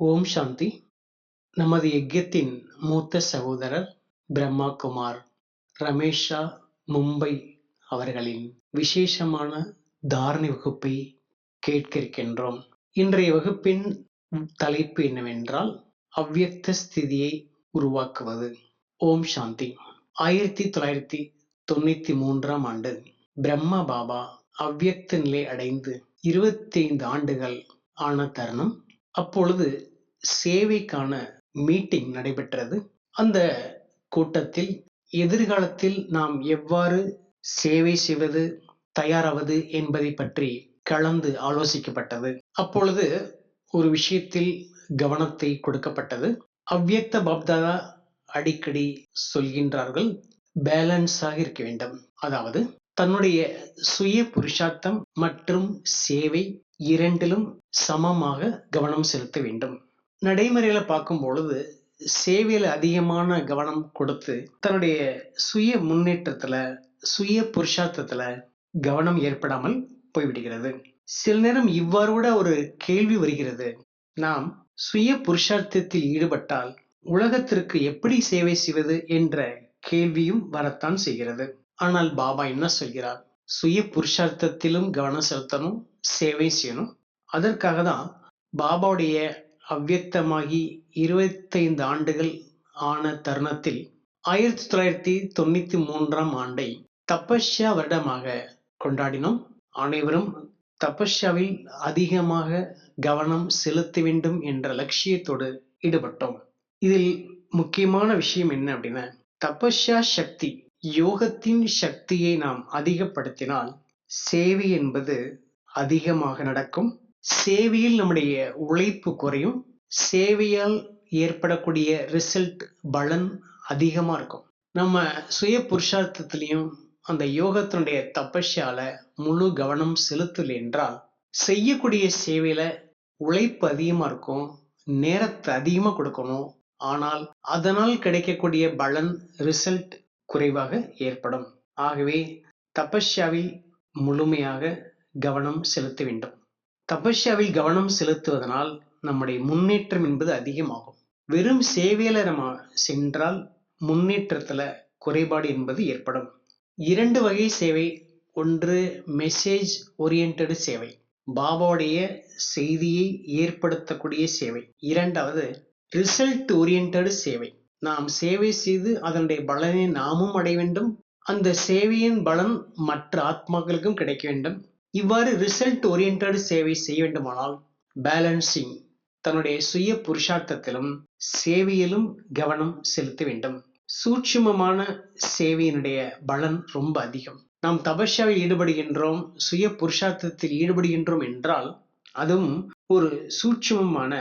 ஓம் சாந்தி. நமது யஜ்யத்தின் மூத்த சகோதரர் பிரம்மா குமார் ரமேஷா மும்பை அவர்களின் விசேஷமான தாரணை வகுப்பை கேட்க இருக்கின்றோம். இன்றைய வகுப்பின் தலைப்பு என்னவென்றால் அவ்யக்த ஸ்திதியை உருவாக்குவது. ஓம் சாந்தி. 1993 ஆண்டு பிரம்மா பாபா அவ்யக்த நிலை அடைந்து 25 ஆண்டுகள் ஆன தருணம். அப்பொழுது சேவைக்கான மீட்டிங் நடைபெற்றது. அந்த கூட்டத்தில் எதிர்காலத்தில் நாம் எவ்வாறு சேவை செய்வது, தயாராவது என்பதை பற்றி கலந்து ஆலோசிக்கப்பட்டது. அப்பொழுது ஒரு விஷயத்தில் கவனத்தை கொடுக்கப்பட்டது. அவ்யக்த பாப்தாதா அடிக்கடி சொல்கின்றார்கள், பேலன்ஸாக இருக்க வேண்டும். அதாவது தன்னுடைய சுய புருஷார்த்தம் மற்றும் சேவை இரண்டிலும் சமமாக கவனம் செலுத்த வேண்டும். நடைமுறையில பார்க்கும் பொழுது சேவையில அதிகமான கவனம் கொடுத்து தன்னுடைய சுய முன்னேற்றத்துல, சுய புருஷார்த்தத்துல கவனம் ஏற்படாமல் போய்விடுகிறது. சில நேரம் இவ்வாறு கூட ஒரு கேள்வி வருகிறது, நாம் சுய புருஷார்த்தத்தில் ஈடுபட்டால் உலகத்திற்கு எப்படி சேவை செய்வது என்ற கேள்வியும் வரத்தான் செய்கிறது. ஆனால் பாபா என்ன சொல்கிறார், சுய புருஷார்த்தத்திலும் கவனம் செலுத்தணும், சேவை செய்யணும். அதற்காக தான் பாபாவுடைய அவ்யக்தமாகி 25 ஆண்டுகள் ஆன தருணத்தில் 1993 ஆண்டை தபஸ்யா வருடமாக கொண்டாடினோம். அனைவரும் தபஸ்யாவில் அதிகமாக கவனம் செலுத்த வேண்டும் என்ற லட்சியத்தோடு ஈடுபட்டோம். இதில் முக்கியமான விஷயம் என்ன அப்படின்னா, தபஸ்யா சக்தி, யோகத்தின் சக்தியை நாம் அதிகப்படுத்தினால் சேவை என்பது அதிகமாக நடக்கும். சேவையில் நம்முடைய உழைப்பு குறையும். சேவையால் ஏற்படக்கூடிய ரிசல்ட், பலன் அதிகமா இருக்கும். நம்ம சுய புருஷார்த்தத்திலையும் அந்த யோகத்தினுடைய தபஸ்யால முழு கவனம் செலுத்தலை என்றால் செய்யக்கூடிய சேவையில உழைப்பு அதிகமா இருக்கும், நேரத்தை அதிகமா கொடுக்கணும். ஆனால் அதனால் கிடைக்கக்கூடிய பலன், ரிசல்ட் குறைவாக ஏற்படும். ஆகவே தபஸ்யாவில் முழுமையாக கவனம் செலுத்த வேண்டும். தபஸ்யாவில் கவனம் செலுத்துவதனால் நம்முடைய முன்னேற்றம் என்பது அதிகமாகும். வெறும் சேவையில நம்ம சென்றால் முன்னேற்றத்துல குறைபாடு என்பது ஏற்படும். 2 வகை சேவை. ஒன்று மெசேஜ் ஓரியன்டட் சேவை, பாபாவுடைய செய்தியை ஏற்படுத்தக்கூடிய சேவை. இரண்டாவது ரிசல்ட் ஓரியன்டட் சேவை. நாம் சேவை செய்து அதனுடைய பலனை நாமும் அடைய வேண்டும், அந்த சேவையின் பலன் மற்ற ஆத்மாக்களுக்கும் கிடைக்க வேண்டும். இவ்வாறு ரிசல்ட் ஓரியன்டட் சேவை செய்ய வேண்டுமானால் பேலன்சிங், தன்னுடைய சுய புருஷார்த்தத்திலும் சேவையிலும் கவனம் செலுத்த வேண்டும். சூட்சுமமான சேவையினுடைய பலன் ரொம்ப அதிகம். நாம் தபஸ்யாவில் ஈடுபடுகின்றோம், சுய புருஷார்த்தத்தில் ஈடுபடுகின்றோம் என்றால் அதுவும் ஒரு சூட்சுமமான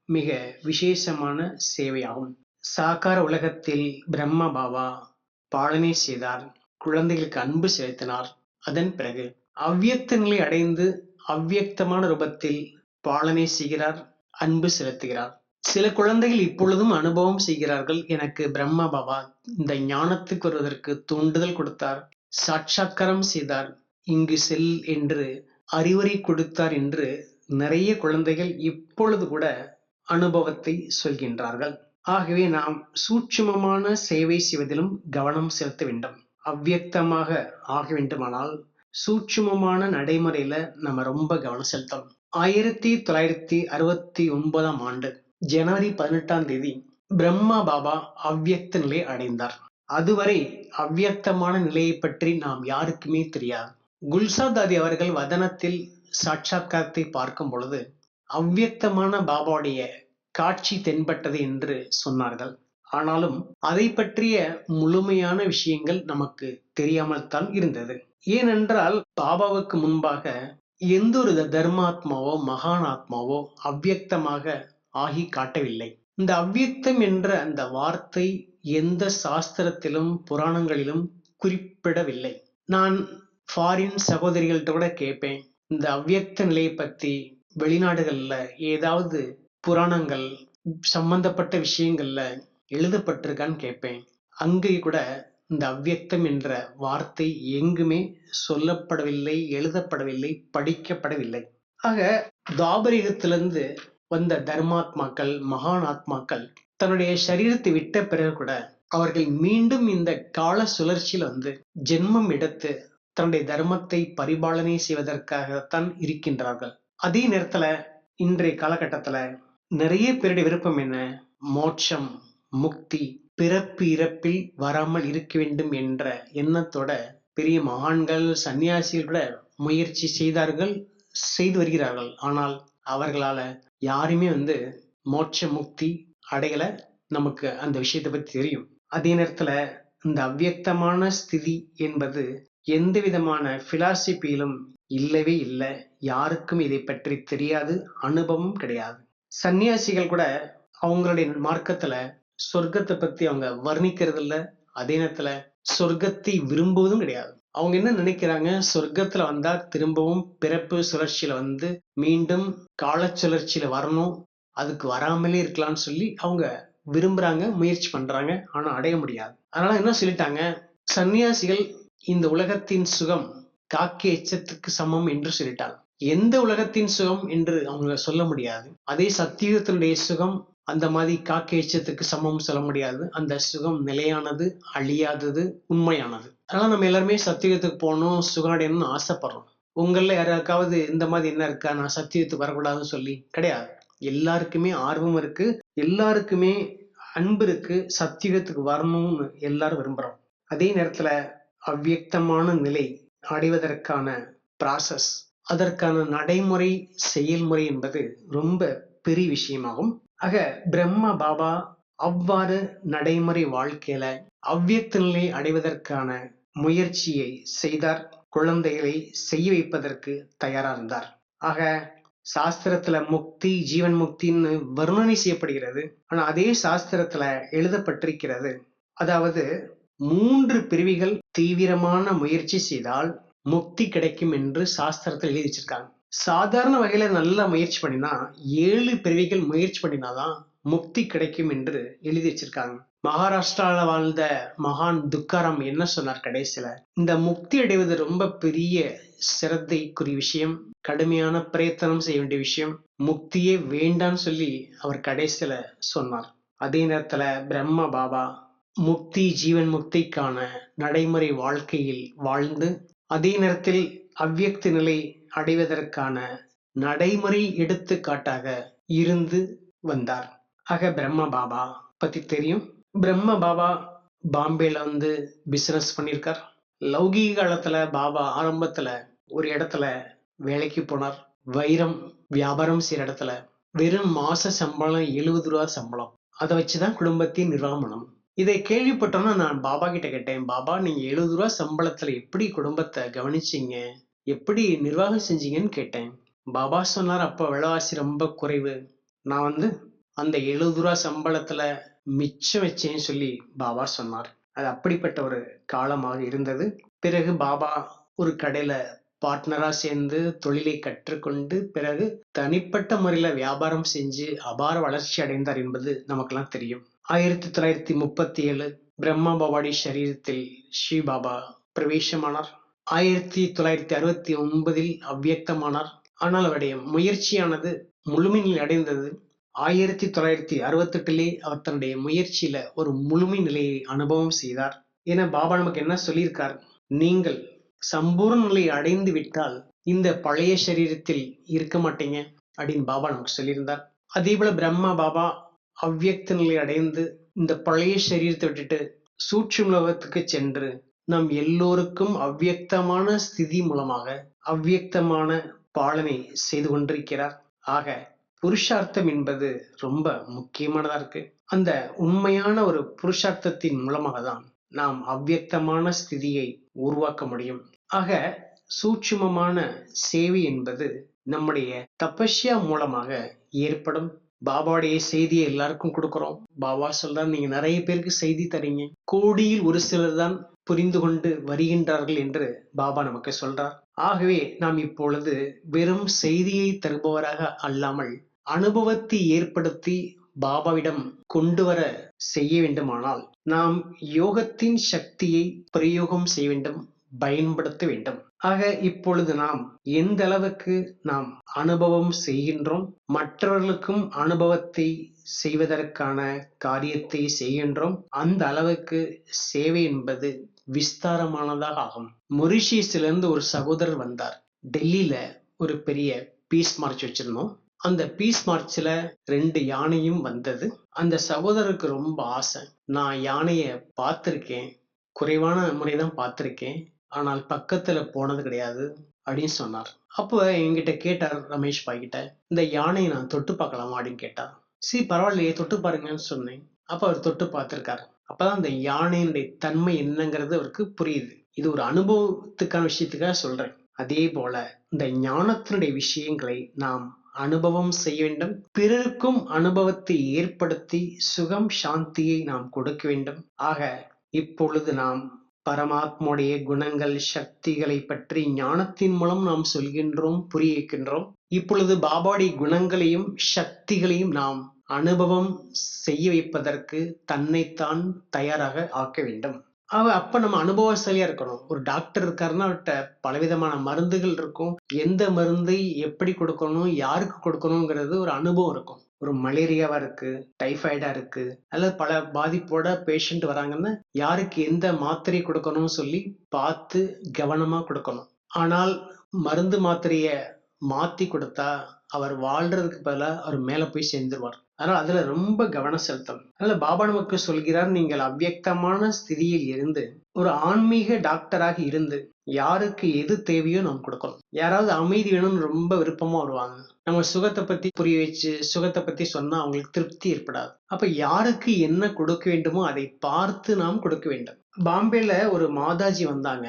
மிக விசேஷமான சேவையாகும். சாகார உலகத்தில் பிரம்மா பாபா பாலனை செய்தார், குழந்தைகளுக்கு அன்பு செலுத்தினார். அதன் பிறகு அவ்யக்த நிலை அடைந்து அவ்யக்தமான ரூபத்தில் பாலனை செய்கிறார், அன்பு செலுத்துகிறார். சில குழந்தைகள் இப்பொழுதும் அனுபவம் செய்கிறார்கள், எனக்கு பிரம்மா பாபா இந்த ஞானத்துக்கு வருவதற்கு தூண்டுதல் கொடுத்தார், சாட்சாத்காரம் செய்தார், இங்கு செல் என்று அறிவுரை கொடுத்தார் என்று நிறைய குழந்தைகள் இப்பொழுது கூட அனுபவத்தை சொல்கின்றார்கள். ஆகவே நாம் சூட்சுமமான சேவை செய்வதிலும் கவனம் செலுத்த வேண்டும். அவ்யக்தமாக ஆக வேண்டுமானால் சூட்சுமமான நடைமுறையில நம்ம ரொம்ப கவனம் செலுத்தணும். 1969 ஆண்டு ஜனவரி 18 பிரம்மா பாபா அவ்யக்த நிலை அடைந்தார். அதுவரை அவ்யக்தமான நிலையை பற்றி நாம் யாருக்குமே தெரியாது. குல்சாதாதி அவர்கள் வதனத்தில் சாட்சாத்காரத்தை பார்க்கும் பொழுது அவ்யக்தமான பாபாவுடைய காட்சி தென்பட்டது என்று சொன்னார்கள். ஆனாலும் அதை பற்றிய முழுமையான விஷயங்கள் நமக்கு தெரியாமல் தான் இருந்தது. ஏனென்றால் பாபாவுக்கு முன்பாக எந்த ஒரு தர்மாத்மாவோ மகான் ஆத்மாவோ அவ்யக்தமாக ஆகி காட்டவில்லை. இந்த அவ்யக்தம் என்ற அந்த வார்த்தை எந்த சாஸ்திரத்திலும் புராணங்களிலும் குறிப்பிடவில்லை. நான் ஃபாரின் சகோதரிகள்கிட்ட கூட கேட்பேன், இந்த அவ்யக்த நிலையை பற்றி வெளிநாடுகள்ல ஏதாவது புராணங்கள் சம்பந்தப்பட்ட விஷயங்கள்ல எழுதப்பட்டிருக்கான்னு கேட்பேன். அங்கே கூட இந்த அவ்யக்தம் என்ற வார்த்தை எங்குமே சொல்லப்படவில்லை, எழுதப்படவில்லை, படிக்கப்படவில்லை. ஆக துவாபரயுகத்திலிருந்து வந்த தர்மாத்மாக்கள், மகான் ஆத்மாக்கள் தன்னுடைய சரீரத்தை விட்ட பிறகு கூட அவர்கள் மீண்டும் இந்த கால சுழற்சியில் வந்து ஜென்மம் எடுத்து தன்னுடைய தர்மத்தை பரிபாலனை செய்வதற்காகத்தான் இருக்கின்றார்கள். அதே நேரத்துல இன்றைய காலகட்டத்துல நிறைய பேருடைய விருப்பம் என்ன? மோட்சம், முக்தி, பிறப்பு இறப்பில் வராமல் இருக்க வேண்டும் என்ற எண்ணத்தோட பெரிய மகான்கள், சன்னியாசிகள் கூட முயற்சி செய்தார்கள், செய்து வருகிறார்கள். ஆனால் அவர்களால யாருமே வந்து மோட்ச முக்தி அடையல. நமக்கு அந்த விஷயத்தை பத்தி தெரியும். அதே நேரத்துல இந்த அவ்வியக்தமான ஸ்திதி என்பது எந்த விதமான பிலாசபியிலும் இல்லவே இல்லை. யாருக்கும் இதை பற்றி தெரியாது, அனுபவம் கிடையாது. சன்னியாசிகள் கூட அவங்களுடைய மார்க்கத்துல சொர்க்கத்தை பத்தி அவங்க வர்ணிக்கிறது இல்ல. அதே நேரத்துல சொர்க்கத்தை விரும்புவதும் கிடையாது. அவங்க என்ன நினைக்கிறாங்க? சொர்க்கத்துல வந்தா திரும்பவும் பிறப்பு சுழற்சியில வந்து மீண்டும் கால சுழற்சியில வரணும், அதுக்கு வராமலே இருக்கலாம்னு சொல்லி அவங்க விரும்புறாங்க, முயற்சி பண்றாங்க. ஆனா அடைய முடியாது. அதனால என்ன சொல்லிட்டாங்க? சன்னியாசிகள் இந்த உலகத்தின் சுகம் காக்கை எச்சத்துக்கு சமம் என்று சொல்லிட்டாங்க. எந்த உலகத்தின் சுகம் என்று அவங்க சொல்ல முடியாது. அதே சத்தியுகத்தினுடைய சுகம் அந்த மாதிரி காக்கை எச்சத்துக்கு சமம் சொல்ல முடியாது. அந்த சுகம் நிலையானது, அழியாதது, உண்மையானது. அதனால நம்ம எல்லாருமே சத்தியுகத்துக்கு போகணும், சுகம் அடையணும்னு ஆசைப்படுறோம். உங்கள யாராக்காவது இந்த மாதிரி என்ன இருக்கா, நான் சத்தியுகத்துக்கு வரக்கூடாதுன்னு சொல்லி? கிடையாது. எல்லாருக்குமே ஆர்வம் இருக்கு, எல்லாருக்குமே அன்பு இருக்கு, சத்தியுகத்துக்கு வரணும்னு எல்லாரும் விரும்புறோம். அதே நேரத்துல அவ்வியக்தமான நிலை அடைவதற்கான ப்ராசஸ், அதற்கான நடைமுறை, செயல்முறை என்பது ரொம்ப பெரிய விஷயமாகும். ஆக பிரம்ம பாபா அவ்வாறு நடைமுறை வாழ்க்கையில அவ்வியக்த நிலை அடைவதற்கான முயற்சியை செய்தார். குழந்தைகளை செய்ய வைப்பதற்கு தயாரா இருந்தார். ஆக சாஸ்திரத்துல முக்தி, ஜீவன் முக்தின்னு வர்ணனை செய்யப்படுகிறது. ஆனா அதே சாஸ்திரத்துல எழுதப்பட்டிருக்கிறது, அதாவது 3 பிரிவுகள் தீவிரமான முயற்சி செய்தால் முக்தி கிடைக்கும் என்று சாஸ்திரத்தில் எழுதி வச்சிருக்காங்க. சாதாரண வகையில நல்லா முயற்சி பண்ணினா 7 பிரிவுகள் முயற்சி பண்ணினாதான் முக்தி கிடைக்கும் என்று எழுதி வச்சிருக்காங்க. மகாராஷ்டிரால வாழ்ந்த மகான் துக்காராம் என்ன சொன்னார் கடைசியில? இந்த முக்தி அடைவது ரொம்ப பெரிய சிரத்தைக்குரிய விஷயம், கடுமையான பிரயத்தனம் செய்ய வேண்டிய விஷயம், முக்தியே வேண்டான்னு சொல்லி அவர் கடைசியில சொன்னார். அதே நேரத்துல பிரம்ம பாபா முக்தி, ஜீவன் முக்திக்கான நடைமுறை வாழ்க்கையில் வாழ்ந்து அதே நேரத்தில் அவ்வியக்த நிலை அடைவதற்கான நடைமுறை எடுத்துக்காட்டாக இருந்து வந்தார். ஆக பிரம்ம பாபா பத்தி தெரியும். பிரம்ம பாபா பாம்பேல வந்து பிசினஸ் பண்ணியிருக்கார். லௌகீக காலத்துல பாபா ஆரம்பத்துல ஒரு இடத்துல வேலைக்கு போனார். வைரம் வியாபாரம் செய்யற இடத்துல வெறும் மாச சம்பளம் 70 ரூபா சம்பளம். அதை வச்சுதான் குடும்பத்தை நிர்வாகம். இதை கேள்விப்பட்டோன்னா நான் பாபா கிட்ட கேட்டேன், பாபா நீங்க 70 ரூபா சம்பளத்துல எப்படி குடும்பத்தை கவனிச்சீங்க, எப்படி நிர்வாகம் செஞ்சீங்கன்னு கேட்டேன். பாபா சொன்னார், அப்ப விலைவாசி ரொம்ப குறைவு, நான் வந்து அந்த 70 ரூபா சம்பளத்துல மிச்சம் வச்சேன்னு சொல்லி பாபா சொன்னார். அது அப்படிப்பட்ட ஒரு காலமாக இருந்தது. பிறகு பாபா ஒரு கடையில பார்ட்னரா சேர்ந்து தொழிலை கற்றுக்கொண்டு பிறகு தனிப்பட்ட முறையில வியாபாரம் செஞ்சு அபார வளர்ச்சி அடைந்தார் என்பது நமக்கெல்லாம் தெரியும். 1937 பிரம்மா பாபாடி சரீரத்தில் ஸ்ரீ பாபா பிரவேசமானார். 1969 அவ்வியக்தமானார். ஆனால் அவருடைய முயற்சியானது முழுமை நிலை அடைந்தது. 1968 அவர் தன்னுடைய முயற்சியில ஒரு முழுமை நிலையை அனுபவம் செய்தார். ஏன்னா பாபா நமக்கு என்ன சொல்லியிருக்கார்? நீங்கள் சம்பூர்ண நிலையை அடைந்து விட்டால் இந்த பழைய சரீரத்தில் இருக்க மாட்டீங்க அப்படின்னு பாபா நமக்கு சொல்லியிருந்தார். அதே போல பிரம்மா பாபா அவ்வியக்த நிலை அடைந்து இந்த பழைய சரீரத்தை விட்டுட்டு சூட்சும உலகத்துக்கு சென்று நம் எல்லோருக்கும் அவ்வியக்தமான ஸ்திதி மூலமாக அவ்வியக்தமான பாலனை செய்து கொண்டிருக்கிறார். ஆக புருஷார்த்தம் என்பது ரொம்ப முக்கியமானதா இருக்கு. அந்த உண்மையான ஒரு புருஷார்த்தத்தின் மூலமாக தான் நாம் அவ்வியக்தமான ஸ்திதியை உருவாக்க முடியும். ஆக சூட்சுமமான சேவை என்பது நம்முடைய தபஸ்யா மூலமாக ஏற்படும். பாபாவுடைய செய்தியை எல்லாருக்கும் கொடுக்கிறோம். பாபா சொல்றார், நீங்க நிறைய பேருக்கு செய்தி தரீங்க, கோடியில் ஒரு சிலர் தான் புரிந்து கொண்டு வருகின்றார்கள் என்று பாபா நமக்கு சொல்றார். ஆகவே நாம் இப்பொழுது வெறும் செய்தியை தருபவராக அல்லாமல் அனுபவத்தை ஏற்படுத்தி பாபாவிடம் கொண்டு வர செய்ய வேண்டுமானால் நாம் யோகத்தின் சக்தியை பிரயோகம் செய்ய வேண்டும். பயன்படுத்த வேண்டும். ஆக இப்பொழுது நாம் எந்த அளவுக்கு நாம் அனுபவம் செய்கின்றோம், மற்றவர்களுக்கும் அனுபவத்தை செய்வதற்கான காரியத்தை செய்கின்றோம், அந்த அளவுக்கு சேவை என்பது விஸ்தாரமானதாக ஆகும். மொரிஷியஸிலிருந்து ஒரு சகோதரர் வந்தார். டெல்லியில ஒரு பெரிய பீஸ் மார்ச் வச்சிருந்தோம். அந்த பீஸ் மார்ச்ல 2 யானையும் வந்தது. அந்த சகோதரருக்கு ரொம்ப ஆசை. நான் யானைய பார்த்திருக்கேன், குறைவான முறைதான் பார்த்திருக்கேன், ஆனால் பக்கத்துல போனது கிடையாது அப்படின்னு சொன்னார். அப்போ என்கிட்ட கேட்டார், ரமேஷ் பாய் கிட்ட, இந்த யானையை நான் தொட்டு பார்க்கலாமா அப்படின்னு கேட்டார். சரி பரவாயில்லையே, தொட்டு பாருங்கன்னு சொன்னேன். அப்ப அவர் தொட்டு பார்த்திருக்காரு. அப்பதான் அந்த யானையினுடைய தன்மை என்னங்கிறது அவருக்கு புரியுது. இது ஒரு அனுபவத்துக்கான விஷயத்துக்காக சொல்றேன். அதே போல இந்த ஞானத்தினுடைய விஷயங்களை நாம் அனுபவம் செய்ய வேண்டும். பிறருக்கும் அனுபவத்தை ஏற்படுத்தி சுகம் சாந்தியை நாம் கொடுக்க வேண்டும். ஆக இப்பொழுது நாம் பரமாத்மாவுடைய குணங்கள் சக்திகளை பற்றி ஞானத்தின் மூலம் நாம் சொல்கின்றோம், புரிய வைக்கின்றோம். இப்பொழுது பாபாவுடைய குணங்களையும் சக்திகளையும் நாம் அனுபவம் செய்ய வைப்பதற்கு தன்னைத்தான் தயாராக ஆக்க வேண்டும். அப்ப நம்ம அனுபவசாலியா இருக்கணும். ஒரு டாக்டர் இருக்காருன்னா அவர்கிட்ட பலவிதமான மருந்துகள் இருக்கும். எந்த மருந்தை எப்படி கொடுக்கணும், யாருக்கு கொடுக்கணுங்கிறது ஒரு அனுபவம் இருக்கும். ஒரு மலேரியாவா இருக்கு, டைஃபாய்டா இருக்கு, அல்லது பல பாதிப்போட பேஷண்ட் வராங்கன்னா யாருக்கு எந்த மாத்திரை கொடுக்கணும்னு சொல்லி பார்த்து கவனமா கொடுக்கணும். ஆனால் மருந்து மாத்திரைய மாத்தி கொடுத்தா அவர் வாழ்றதுக்கு பதிலா அவர் மேல போய் சேர்ந்துருவார். அதனால அதுல ரொம்ப கவனம் செலுத்தணும். அதனால பாபா நமக்கு சொல்கிறார், நீங்கள் அவ்வியக்தமான ஸ்திதியில் இருந்து ஒரு ஆன்மீக டாக்டராக இருந்து யாருக்கு எது தேவையோ நாம் கொடுக்கணும். யாராவது அமைதி வேணும்னு ரொம்ப விருப்பமா வருவாங்க, நம்ம சுகத்தை பத்தி புரிய வச்சு சுகத்தை பத்தி சொன்னா அவங்களுக்கு திருப்தி ஏற்படாது. அப்ப யாருக்கு என்ன கொடுக்க வேண்டுமோ அதை பார்த்து நாம் கொடுக்க வேண்டும். பாம்பேல ஒரு மாதாஜி வந்தாங்க.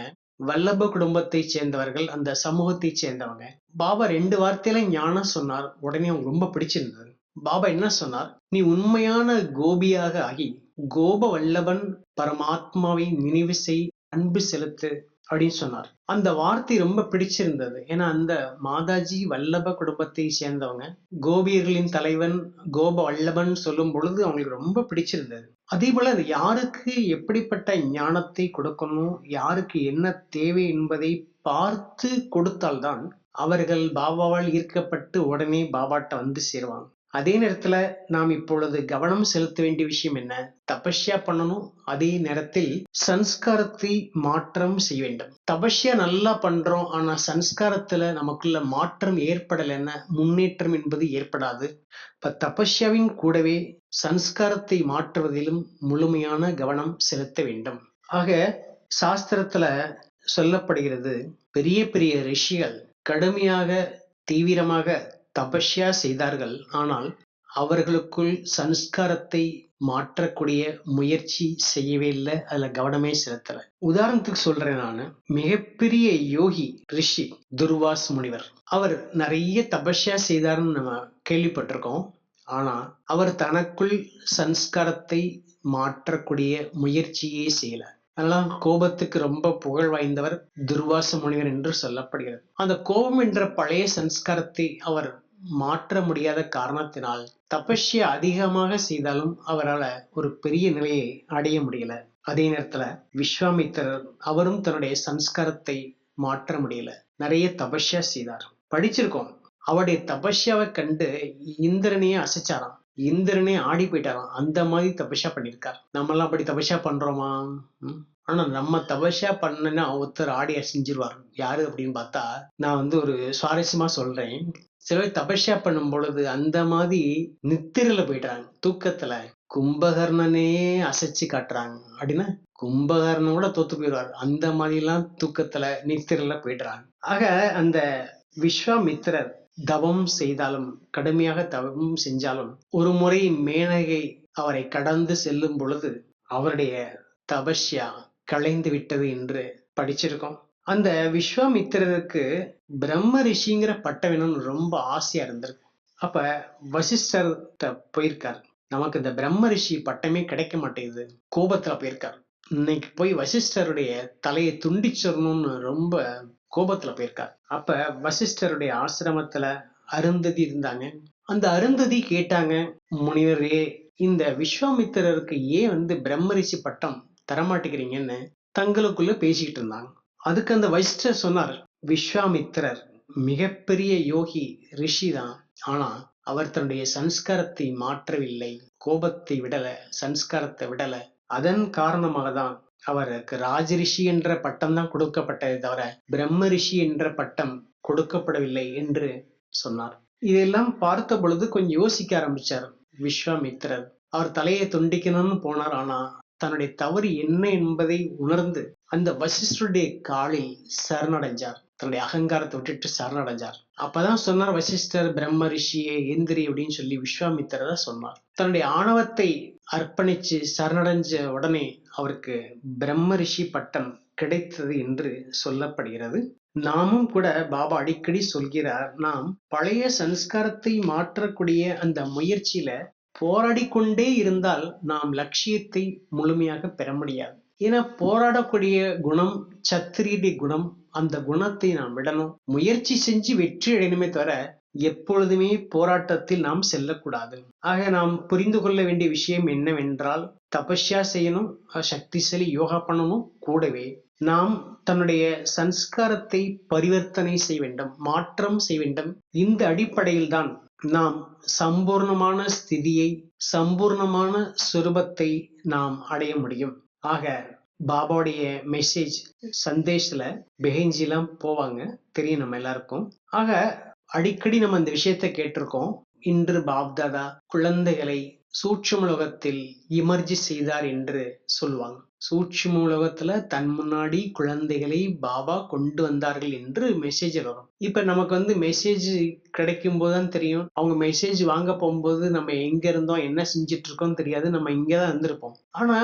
வல்லப குடும்பத்தை சேர்ந்தவர்கள், அந்த சமூகத்தை சேர்ந்தவங்க. பாபா 2 வார்த்தையில ஞானம் சொன்னார். உடனே அவங்க ரொம்ப பிடிச்சிருந்தது. பாபா என்ன சொன்னார், நீ உண்மையான கோபியாக ஆகி கோப வல்லபன் பரமாத்மாவை நினைவு செய், அன்பு செலுத்து அப்படின்னு சொன்னார். அந்த வார்த்தை ரொம்ப பிடிச்சிருந்தது. ஏன்னா அந்த மாதாஜி வல்லப குடும்பத்தை சேர்ந்தவங்க, கோபியர்களின் தலைவன் கோப வல்லபன் சொல்லும் பொழுது அவங்களுக்கு ரொம்ப பிடிச்சிருந்தது. அதே போல யாருக்கு எப்படிப்பட்ட ஞானத்தை கொடுக்கணும், யாருக்கு என்ன தேவை என்பதை பார்த்து கொடுத்தால்தான் அவர்கள் பாபாவால் ஈர்க்கப்பட்டு உடனே பாபாட்ட வந்து சேருவாங்க. அதே நேரத்துல நாம் இப்பொழுது கவனம் செலுத்த வேண்டிய விஷயம் என்ன, தபஸ்யா பண்ணணும். அதே நேரத்தில் சன்ஸ்காரத்தை மாற்றம் செய்ய வேண்டும். தபஸ்யா நல்லா பண்றோம், ஆனா சன்ஸ்காரத்துல நமக்குள்ள மாற்றம் ஏற்படலைன்னா முன்னேற்றம் என்பது ஏற்படாது. இப்ப தபஸ்யாவின் கூடவே சன்ஸ்காரத்தை மாற்றுவதிலும் முழுமையான கவனம் செலுத்த வேண்டும். ஆக சாஸ்திரத்துல சொல்லப்படுகிறது, பெரிய பெரிய ரிஷிகள் கடுமையாக தீவிரமாக தபஸ்யா செய்தார்கள், ஆனால் அவர்களுக்குள் சன்ஸ்காரத்தை மாற்றக்கூடிய முயற்சி செய்யவே இல்லை, அதுல கவனமே செலுத்தல. உதாரணத்துக்கு சொல்றேன், நானு மிகப்பெரிய யோகி ரிஷி துர்வாஸ் முனிவர். அவர் நிறைய தபஸ்யா செய்தாருன்னு நம்ம கேள்விப்பட்டிருக்கோம். ஆனா அவர் தனக்குள் சன்ஸ்காரத்தை மாற்றக்கூடிய முயற்சியே செய்யல. அதெல்லாம் கோபத்துக்கு ரொம்ப புகழ் வாய்ந்தவர் துர்வாச முனிவர் என்று சொல்லப்படுகிறது. அந்த கோபம் என்ற பழைய சன்ஸ்காரத்தை அவர் மாற்ற முடியாத காரணத்தினால் தபஸ்யா அதிகமாக செய்தாலும் அவரால் ஒரு பெரிய நிலையை அடைய முடியல. அதே நேரத்துல விஸ்வாமித்திரர், அவரும் தன்னுடைய சன்ஸ்காரத்தை மாற்ற முடியல, நிறைய தபஸ்யா செய்தார். படிச்சிருக்கோம், அவருடைய தபஸ்யாவை கண்டு இந்திரனையே அசைச்சாராம், இந்திரனே ஆடி போயிட்டாராம். அந்த மாதிரி தபஸ்யா பண்ணியிருக்கார். நம்ம எல்லாம் அப்படி தபஸ்யா பண்றோமா? ஆனா நம்ம தபஸ்யா பண்ணா ஒருத்தர் ஆடி அசைஞ்சிருவார். யாரு அப்படின்னு பார்த்தா, நான் ஒரு சுவாரஸ்யமா சொல்றேன். சில பேர் தபஸ்யா பண்ணும் பொழுது அந்த மாதிரி நித்திரையில போயிட்டாங்க, தூக்கத்துல கும்பகர்ணனே அசைச்சு காட்டுறாங்க அப்படின்னா கும்பகர்ணன் கூட தோத்து போயிடுவார். அந்த மாதிரி எல்லாம் தூக்கத்துல நித்திரையில போயிடுறாங்க. ஆக அந்த விஸ்வாமித்திரர் தவம் செய்தாலும், கடுமையாக தவம் செஞ்சாலும், ஒரு முறை மேனகை அவரை கடந்து செல்லும் பொழுது அவருடைய தபஸ்யா கலைந்து விட்டது என்று படிச்சிருக்கோம். அந்த விஸ்வாமித்திரருக்கு பிரம்ம ரிஷிங்கிற பட்டம் வேணும்னு ரொம்ப ஆசையா இருந்திருக்கு. அப்ப வசிஷ்டர் போயிருக்கார், நமக்கு இந்த பிரம்ம ரிஷி பட்டமே கிடைக்க மாட்டேங்குது, கோபத்துல போயிருக்கார். இன்னைக்கு போய் வசிஷ்டருடைய தலையை துண்டிச்சிடணும்னு ரொம்ப கோபத்துல போயிருக்கார். அப்ப வசிஷ்டருடைய ஆசிரமத்துல அருந்ததி இருந்தாங்க. அந்த அருந்ததி கேட்டாங்க, முனிவரே, இந்த விஸ்வாமித்திரருக்கு ஏன் பிரம்ம ரிஷி பட்டம் தரமாட்டேங்கிறீங்கன்னு தங்களுக்குள்ள பேசிக்கிட்டு இருந்தாங்க. அதுக்கு அந்த வசிஷ்டர் சொன்னார், விஸ்வாமித்திரர் மிகப்பெரிய யோகி, ரிஷி தான். ஆனா அவர் தன்னுடைய சன்ஸ்காரத்தை மாற்றவில்லை. கோபத்தை விடல, சன்ஸ்காரத்தை விடல. அதன் காரணமாக தான் அவருக்கு ராஜரிஷி என்ற பட்டம் தான் கொடுக்கப்பட்டதை தவிர பிரம்ம ரிஷி என்ற பட்டம் கொடுக்கப்படவில்லை என்று சொன்னார். இதெல்லாம் பார்த்த பொழுது கொஞ்சம் யோசிக்க ஆரம்பிச்சார் விஸ்வாமித்திரர். அவர் தலையை துண்டிக்கணும்னு போனார். ஆனா தன்னுடைய தவறு என்ன என்பதை உணர்ந்து அந்த வசிஷ்டருடைய காலில் சரணடைஞ்சார். தன்னுடைய அகங்காரத்தை விட்டுட்டு சரணடைஞ்சார். அப்பதான் சொன்னார் வசிஷ்டர், பிரம்ம ரிஷியே எந்திரி அப்படின்னு சொல்லி விஸ்வாமித்திரர் சொன்னார். தன்னுடைய ஆணவத்தை அர்ப்பணிச்சு சரணடைஞ்ச உடனே அவருக்கு பிரம்ம ரிஷி பட்டம் கிடைத்தது என்று சொல்லப்படுகிறது. நாமும் கூட பாபா அடிக்கடி சொல்கிறார், நாம் பழைய சன்ஸ்காரத்தை மாற்றக்கூடிய அந்த முயற்சியில போராடி கொண்டே இருந்தால் நாம் லட்சியத்தை முழுமையாக பெற முடியாது. ஏன்னா போராடக்கூடிய குணம் சத்திரிய குணம். அந்த குணத்தை நாம் விடணும். முயற்சி செஞ்சு வெற்றி அடையணுமே தவிர எப்பொழுதுமே போராட்டத்தில் நாம் செல்லக்கூடாது. ஆக நாம் புரிந்து கொள்ள வேண்டிய விஷயம் என்னவென்றால், தபஸ்யா செய்யணும், சக்திசாலி யோகா பண்ணணும், கூடவே நாம் தன்னுடைய சன்ஸ்காரத்தை பரிவர்த்தனை செய்ய வேண்டும், மாற்றம் செய்ய வேண்டும். இந்த அடிப்படையில் தான் நாம் சம்பூர்ணமான ஸ்திதியை, சம்பூர்ணமான சுரூபத்தை நாம் அடைய முடியும். ஆக பாபாவுடைய மெசேஜ் சந்தேஷ்ல பெஹெஞ்சிலாம் போவாங்க, தெரியும் நம்ம எல்லாருக்கும். ஆக அடிக்கடி நம்ம இந்த விஷயத்தை கேட்டிருக்கோம். இன்று பாப்தாதா குழந்தைகளை சூட்சும உலகத்தில் இமர்ஜி செய்தார் என்று சொல்லுவாங்க. சூட்சும உலகத்துல தன் முன்னாடி குழந்தைகளை பாபா கொண்டு வந்தார்கள் என்று மெசேஜ் வரும். இப்ப நமக்கு மெசேஜ் கிடைக்கும் போதுதான் தெரியும். அவங்க மெசேஜ் வாங்க போகும்போது நம்ம எங்க இருந்தோம், என்ன செஞ்சிட்டு இருக்கோம் தெரியாது. நம்ம இங்கதான் இருந்திருப்போம். ஆனா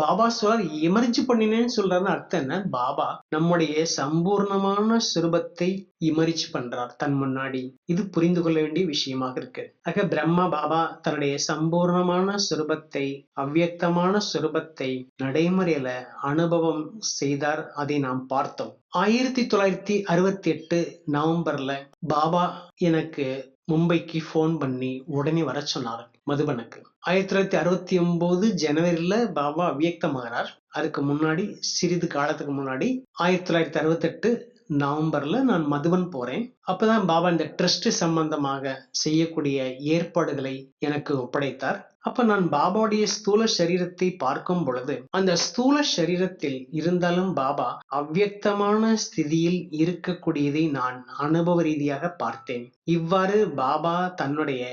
பாபா சொல்றார், எமர்ஜி பண்ணினேன்னு சொல்றாருன்னு அர்த்தம் என்ன? பாபா நம்முடைய சம்பூர்ணமான சுரூபத்தை இமர்ஜ் பண்றார் தன் முன்னாடி. இது புரிந்து கொள்ள வேண்டிய விஷயமாக இருக்கு. ஆக பிரம்மா பாபா தன்னுடைய சம்பூர்ணமான சுரூபத்தை, அவ்வியக்தமான சுரூபத்தை நடைமுறையில அனுபவம் செய்தார். அதை நாம் பார்த்தோம். 1968 நவம்பர்ல பாபா எனக்கு மும்பைக்கு போன் பண்ணி உடனே வர சொன்னார் மதுபனுக்கு. 1969 ஜனவரியில பாபா அவ்வியக்தமாகிறார். அதுக்கு முன்னாடி சிறிது காலத்துக்கு முன்னாடி 1968 நவம்பர்ல நான் மதுபன் போறேன். அப்பதான் பாபா இந்த ட்ரஸ்ட் சம்பந்தமாக செய்யக்கூடிய ஏற்பாடுகளை எனக்கு ஒப்படைத்தார். அப்ப நான் பாபாவுடைய ஸ்தூல சரீரத்தை பார்க்கும் பொழுது அந்த ஸ்தூல சரீரத்தில் இருந்தாலும் பாபா அவ்வியக்தமான ஸ்திதியில் இருக்கக்கூடியதை நான் அனுபவ ரீதியாக பார்த்தேன். இவ்வாறு பாபா தன்னுடைய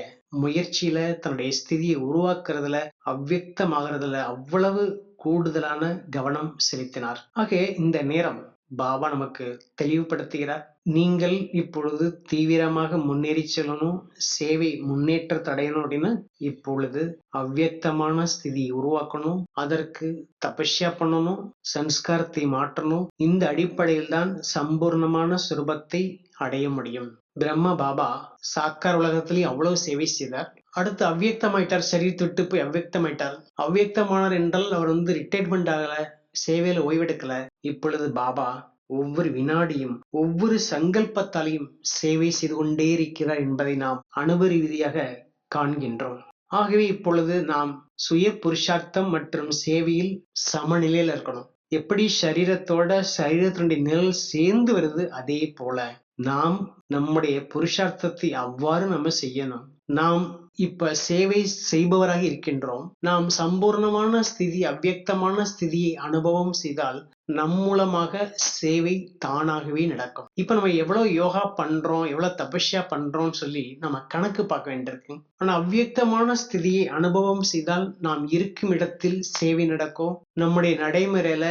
முயற்சியில தன்னுடைய ஸ்திதியை உருவாக்குறதுல, அவ்வியக்தமாகறதுல அவ்வளவு கூடுதலான கவனம் செலுத்தினார். ஆக இந்த நேரம் பாபா நமக்கு தெளிவுபடுத்துகிறார். நீங்கள் இப்பொழுது தீவிரமாக முன்னேறி செல்லணும், சேவை முன்னேற்றத்தை அடையணும் அப்படின்னா இப்பொழுது அவ்வியக்தமான ஸ்திதி உருவாக்கணும். அதற்கு தபஸ்யா பண்ணணும், சன்ஸ்காரத்தை மாற்றணும். இந்த அடிப்படையில் தான் சம்பூர்ணமான சுரூபத்தை அடைய முடியும். பிரம்ம பாபா சாக்கார் உலகத்திலேயே அவ்வளவு சேவை செய்தார். அடுத்து அவ்வியக்தமாயிட்டார், சரீரத்தை விட்டு போய் அவ்வியக்தமாயிட்டார். அவ்வியக்தமானார் என்றால் அவர் ரிட்டையர்மெண்ட் ஆகல, சேவையில ஓய்வெடுக்கல. இப்பொழுது பாபா ஒவ்வொரு வினாடியும் ஒவ்வொரு சங்கல்பத்தாலையும் சேவை செய்து கொண்டே இருக்கிறார் என்பதை நாம் அனுபவ ரீதியாக காண்கின்றோம். ஆகவே இப்பொழுது நாம் சுய புருஷார்த்தம் மற்றும் சேவையில் சமநிலையில் இருக்கணும். எப்படி சரீரத்தினுடைய நிழல் சேர்ந்து வருது, அதே போல நாம் நம்முடைய புருஷார்த்தத்தை அவ்வாறு நம்ம செய்யணும். நாம் இப்ப சேவை செய்பவராக இருக்கின்றோம். நாம் சம்பூர்ணமான ஸ்திதி, அவ்வியக்தமான ஸ்திதியை அனுபவம் செய்தால் நம் மூலமாக சேவை தானாகவே நடக்கும். இப்ப நம்ம எவ்வளவு யோகா பண்றோம், எவ்வளவு தபஸ்யா பண்றோம்னு சொல்லி நம்ம கணக்கு பார்க்க வேண்டியிருக்கு. ஆனா அவ்வியக்தமான ஸ்திதியை அனுபவம் செய்தால் நாம் இருக்கும் இடத்தில் சேவை நடக்கும். நம்முடைய நடைமுறையில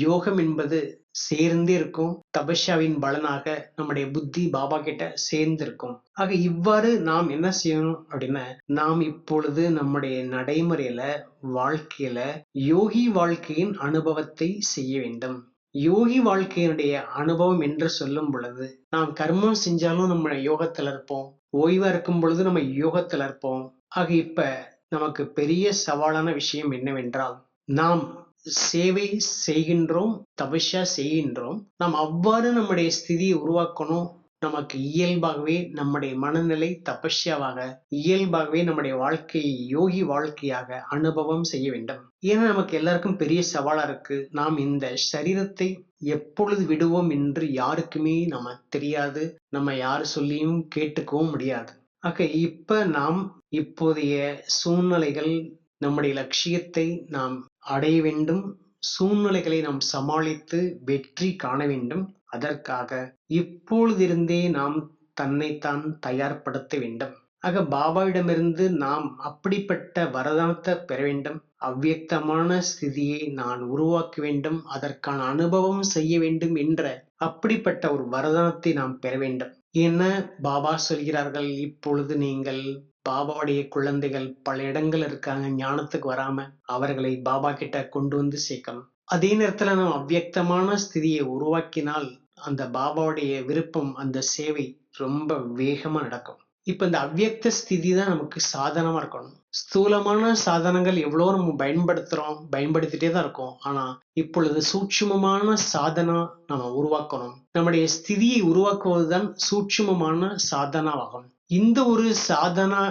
யோகம் என்பது சேர்ந்தே இருக்கும். தபஸ்யாவின் பலனாக நம்முடைய புத்தி பாபா கிட்ட சேர்ந்து இருக்கும். ஆக இவ்வாறு நாம் என்ன செய்யணும் அப்படின்னா, நாம் இப்பொழுது நம்முடைய நடைமுறையில வாழ்க்கையில யோகி வாழ்க்கையின் அனுபவத்தை செய்ய வேண்டும். யோகி வாழ்க்கையினுடைய அனுபவம் என்று சொல்லும் பொழுது நாம் கர்மம் செஞ்சாலும் நம்ம யோகத்துல இருப்போம், ஓய்வா இருக்கும் பொழுது நம்ம யோகத்துல இருப்போம். ஆக இப்ப நமக்கு பெரிய சவாலான விஷயம் என்னவென்றால், நாம் சேவை செய்கின்றோம், தபஸ்யா செய்கின்றோம். நாம் அவ்வாறு நம்முடைய ஸ்திதியை உருவாக்கணும். நமக்கு இயல்பாகவே நம்முடைய மனநிலை தபஸ்யாவாக, இயல்பாகவே நம்முடைய வாழ்க்கையை யோகி வாழ்க்கையாக அனுபவம் செய்ய வேண்டும். ஏன்னா நமக்கு எல்லாருக்கும் பெரிய சவாலா இருக்கு. நாம் இந்த சரீரத்தை எப்பொழுது விடுவோம் என்று யாருக்குமே நம்ம தெரியாது. நம்ம யாரு சொல்லியும் கேட்டுக்கவும் முடியாது. ஆக இப்ப நாம் இப்போதைய சூழ்நிலைகள், நம்முடைய லட்சியத்தை நாம் அடைய வேண்டும். சூழ்நிலைகளை நாம் சமாளித்து வெற்றி காண வேண்டும். அதற்காக இப்பொழுதிருந்தே நாம் தன்னைத்தான் தயார்படுத்த வேண்டும். ஆக பாபாவிடமிருந்து நாம் அப்படிப்பட்ட வரதானத்தை பெற வேண்டும். அவ்வியக்தமான ஸ்திதியை நான் உருவாக்க வேண்டும், அதற்கான அனுபவம் செய்ய வேண்டும் என்ற அப்படிப்பட்ட ஒரு வரதானத்தை நாம் பெற வேண்டும். ஏன்னா பாபா சொல்கிறார்கள், இப்பொழுது நீங்கள் பாபாவுடைய குழந்தைகள் பல இடங்கள் இருக்காங்க, ஞானத்துக்கு வராம அவர்களை பாபா கிட்ட கொண்டு வந்து சேர்க்கணும். அதே நேரத்துல நாம் அவ்வியக்தமான ஸ்திதியை உருவாக்கினால் அந்த பாபாவுடைய விருப்பம், அந்த சேவை ரொம்ப வேகமா நடக்கும். இப்ப இந்த அவ்வியக்த ஸ்திதி தான் நமக்கு சாதனமா இருக்கணும். ஸ்தூலமான சாதனங்கள் எவ்வளோ நம்ம பயன்படுத்திட்டே தான் இருக்கோம். ஆனா இப்பொழுது சூட்சுமமான சாதனா நம்ம உருவாக்கணும். நம்முடைய ஸ்திதியை உருவாக்குவதுதான் சூட்சுமமான சாதனாவாகும். இந்த ஒரு சாதனா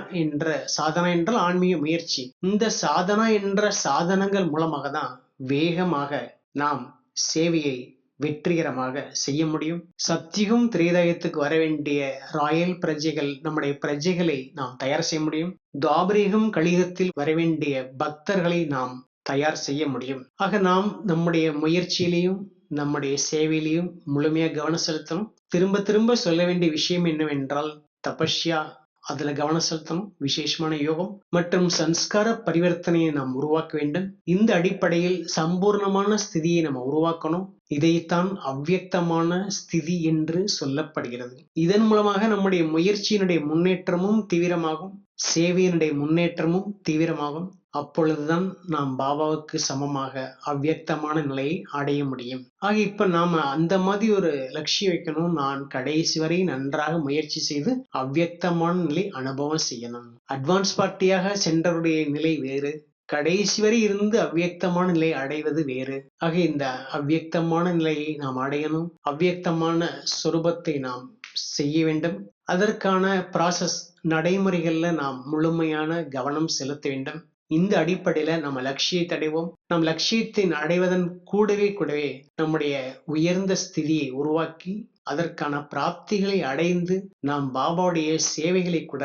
என்றால் ஆன்மீக முயற்சி. இந்த சாதனா என்ற சாதனங்கள் மூலமாக தான் வேகமாக நாம் சேவையை வெற்றிகரமாக செய்ய முடியும். சத்தியுகம் திரேதாயத்துக்கு வர வேண்டிய ராயல் பிரஜைகள், நம்முடைய பிரஜைகளை நாம் தயார் செய்ய முடியும். துவாபரீகம் கலியுகத்தில் வரவேண்டிய பக்தர்களை நாம் தயார் செய்ய முடியும். ஆக நாம் நம்முடைய முயற்சியிலையும் நம்முடைய சேவையிலையும் முழுமையா கவனம் செலுத்தணும். திரும்ப திரும்ப சொல்ல வேண்டிய விஷயம் என்னவென்றால், தபஸ்யா, அதுல கவனம் செலுத்தணும். விசேஷமான யோகம் மற்றும் சன்ஸ்கார பரிவர்த்தனையை நாம் உருவாக்க வேண்டும். இந்த அடிப்படையில் சம்பூர்ணமான ஸ்திதியை நம்ம உருவாக்கணும். இதைத்தான் அவ்வியக்தமான ஸ்திதி என்று சொல்லப்படுகிறது. இதன் மூலமாக நம்முடைய முயற்சியினுடைய முன்னேற்றமும் தீவிரமாகும், சேவையினுடைய முன்னேற்றமும் தீவிரமாகும். அப்பொழுதுதான் நாம் பாபாவுக்கு சமமாக அவ்வியக்தமான நிலையை அடைய முடியும். ஆக இப்ப நாம அந்த மாதிரி ஒரு லட்சியம் வைக்கணும். நான் கடைசி வரை நன்றாக முயற்சி செய்து அவ்வியக்தமான நிலை அனுபவம் செய்யணும். அட்வான்ஸ் பார்ட்டியாக சென்றவருடைய நிலை வேறு, கடைசி வரை இருந்து அவ்வியக்தமான நிலை அடைவது வேறு. ஆக இந்த அவ்வியக்தமான நிலையை நாம் அடையணும். அவ்வியக்தமான சொரூபத்தை நாம் செய்ய வேண்டும். அதற்கான ப்ராசஸ், நடைமுறைகள்ல நாம் முழுமையான கவனம் செலுத்த வேண்டும். இந்த அடிப்படையில நம்ம லட்சியத்தை அடைவோம். நம் லட்சியத்தை அடைவதன் கூடவே நம்முடைய உயர்ந்த ஸ்திதியை உருவாக்கி அதற்கான பிராப்திகளை அடைந்து நாம் பாபாவுடைய சேவைகளை கூட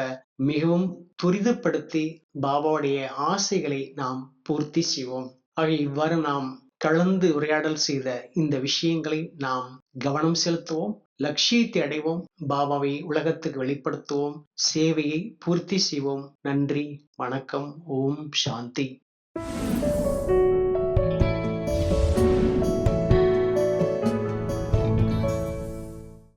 மிகவும் துரிதப்படுத்தி பாபாவுடைய ஆசைகளை நாம் பூர்த்தி செய்வோம். ஆக இவ்வாறு நாம் கலந்து உரையாடல் செய்த இந்த விஷயங்களை நாம் கவனம் செலுத்துவோம், லட்சியத்தை அடைவோம், பாபாவை உலகத்துக்கு வெளிப்படுத்துவோம், சேவையை பூர்த்தி செய்வோம். நன்றி, வணக்கம், ஓம் சாந்தி.